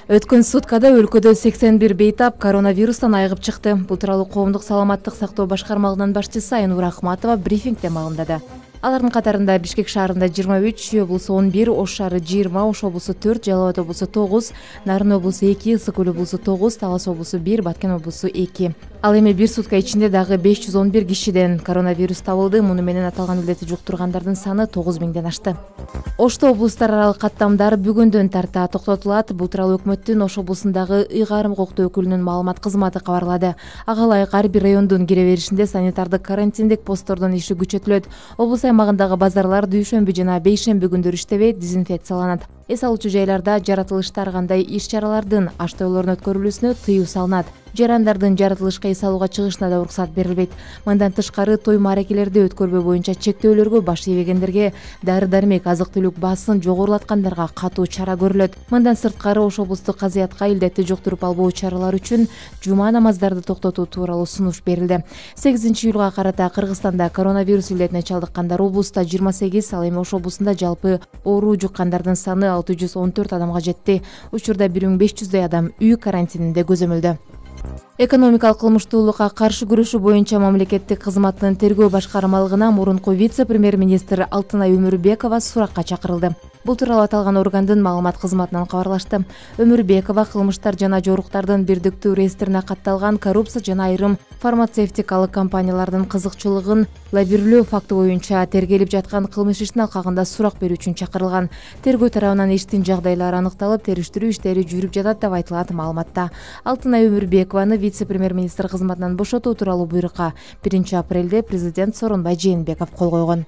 Өткөн суткада өлкөдө 81 бейтап коронавирустан айыгып чыкты. Бул тууралуу коомдук саламаттык сактоо башкармалыгынын башчысы Айнура Акматова брифингде маалымдады. Алардын катарында Бишкек шаарында 23, Чүй облусу 11, Ош шаары 20, Ош облусу 4, Жалал Абад облусу 9, Нарын облусу 2, Ысык Көл облусу 9, Талас облусу 1, Баткен облусу 2. Ал эми бир сутка ичинде дагы 511 кишиден коронавирус табылды. Муну менен аталган илдетти жуктургандардын саны 9000ден ашты. Ошто облустар аралык каттамдар бүгүндөн тарта токтотулат. Бул тууралуу өкмөттүн Ош облусундагы ыйгарым укуктуу өкүлүнүн маалымат кызматы кабарлады. Ага ылайык ар бир райондун кире беришинде санитардык карантиндик посттордун иши күчөтүлөт. Облус аймагындагы базарлар дүйшөмбү жана бейшемби күндөрү иштебейт, дезинфекцияланат. Эс алуучу жайларда жаратылышта ар кандай иш-чаралардын, аш-тойлордун өткөрүлүүсүнө тыюу салынат. Жарандардын жаратылышка эс алууга чыгышына да уруксат берилбейт. Мындан тышкары той мааракелерди өткөрбөө боюнча чектөөлөргө баш ийбегендерге, дары-дармек, азык-түлүк баасын жогорулаткандарга катуу чара көрүлөт. Мындан сырткары Ош облустук казыятка илдетти жуктуруп албоо чаралары үчүн жума намаздарды токтотуу тууралуу сунуш берилди. 8-июлга карата Кыргызстанда коронавирус илдетине чалдыккандар облуста 28, ал эми Ош облусунда жалпы оору жуккандардын саны 614 адамга жетти. Учурда 1500дөй адам үй карантининде көзөмөлдө. Экономикалык кылмыштуулукка каршы күрөшүү боюнча мамлекеттик кызматтын тергөө башкармалыгына мурунку вице-премьер-министр Алтынай Өмүрбекова суракка чакырылды. Бул тууралуу аталган органдын маалымат кызматынан кабарлашты. Өмүрбекова кылмыштар жана жоруктардын бирдиктүү реестрине катталган коррупция жана айрым фармацевтикалык компаниялардын кызыкчылыгын лабирлөө факты боюнча тергелип жаткан кылмыш ишинин алкагында сурак берүү үчүн чакырылган. Тергөө тарабынан иштин жагдайлары аныкталып, териштирүү иштери жүрүп жатат деп айтылат маалыматта. Алтынай Өмүрбекованы вице-премьер-министр кызматынан бошотуу тууралуу буйрукка 1 апрелде президент Сооронбай Жээнбеков кол койгон.